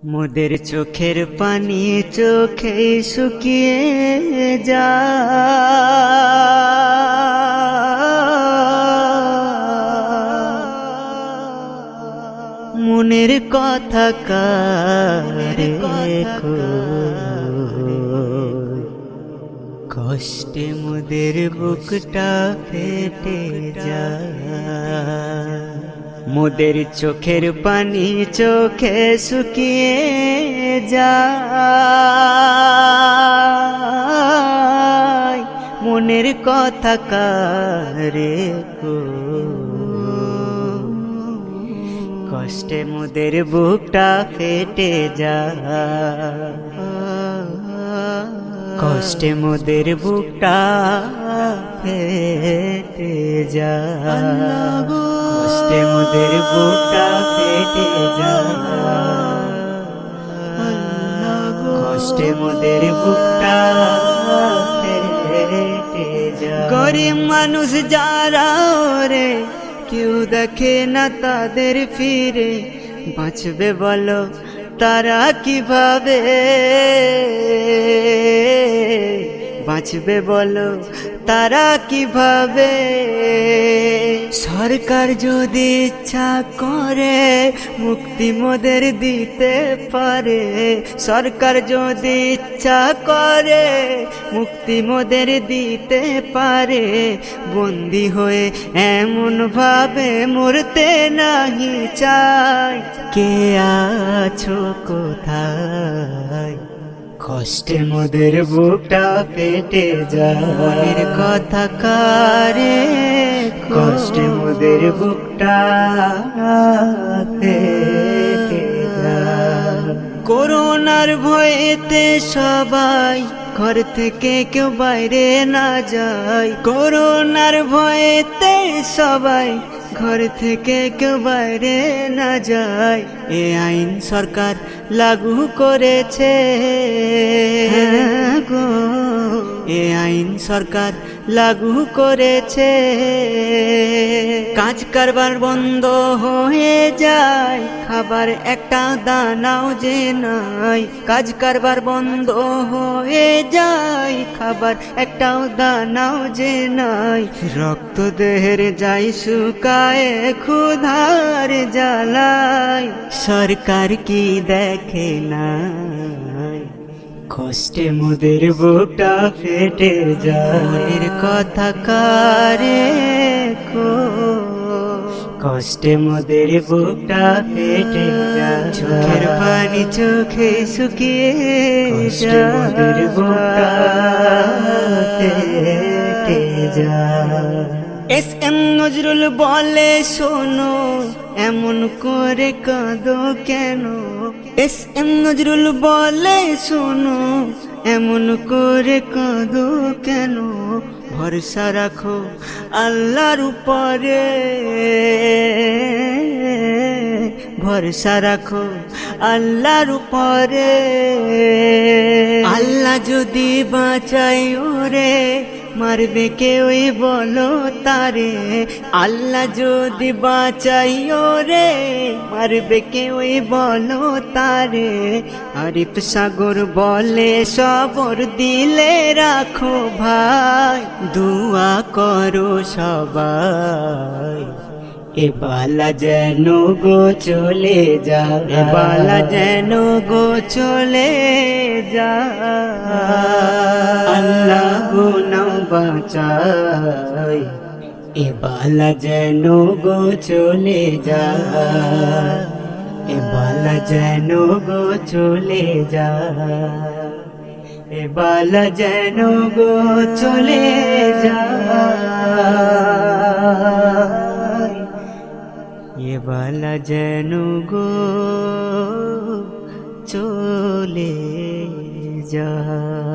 মোদের চোখের পানি চোখে শুকিয়ে যায়, মনের কথা কারে কষ্টে মোদের বুকটা ফেটে যায়। মোদের চোখের পানি চোখে শুকিয়ে যায়, মনের কথা কারে কষ্টে মোদের বুকটা ফেটে যায়, কষ্টে মোদের বুকটা ফেটে যায়, কষ্টে মোদের বুকটা ফেটে যায়, কষ্টে মোদের বুকটা ফেটে যায়। গরিব মানুষ যারা রে কেউ দেখে না তাদের ফিরে, বাঁচবে বলো তারা কিভাবে, বাঁচবে বলো তারা কিভাবে। সরকার যদি ইচ্ছা করে মুক্তি মোদের দিতে পারে, সরকার যদি ইচ্ছা করে মুক্তি মোদের দিতে পারে। বন্দী হয়ে এমন ভাবে মরতে নাহি চাই, কে আছো কোথায়, কষ্টে মোদের বুকটা ফেটে যায়, মনের কথা কারে কষ্টে মোদের বুকটা ফেটে যায়। করোনার ভয়েতে সবাই ঘর থেকে কেউ বাইরে না যায়, করোনার ভয়েতে সবাই ঘর থেকে কেউ বাইরে না যায়। এ আইন সরকার লাগু করেছে গো, এ আইন সরকার লাগু করেছে। কাজ কারবার বন্ধ হয়ে যায়, খাবার একটা দানাও যে নাই, কাজ কারবার বন্ধ হয়ে যায়, খাবার একটাও দানাও যে নাই। রক্ত দেহের যাই শুকায় ক্ষুধার জ্বালায়, সরকার কি দেখে না, কষ্টে মোদের বুকটা ফেটে যায়, মনের কথা কারে কষ্টে মোদের বুকটা ফেটে যায়। চোখের পানি চোখে শুকিয়ে যায়, মোদের বুকটা ফেটে যায়। এস.এম. নজরুল বলে শোনো এমন করে কাঁদো কেন, এস.এম. নজরুল বলে শোনো এমন করে কাঁদো কেন। ভরসা রাখো আল্লাহর উপরে, ভরসা রাখো আল্লাহর উপরে। আল্লাহ যদি বাঁচাই ওরে মারবে কেউই বলো তারে, আল্লাহ যদি বাঁচাই ওরে মারবে কেউই বলো তারে। আরিফ সাগর বলে সবর দিলে রাখো ভাই, দুয়া করো সবাই, এ বালা যেন গো চলে যায়, এ বালা যেন গো চলে যায়। আল্লাহ গো নাও বাঁচাই, এ বালা যেন গো চলে যায়, এ বালা যেন গো চলে যায়, এ বালা যেন গো চলে যায়, এ বালা যেন গো চলে যায়।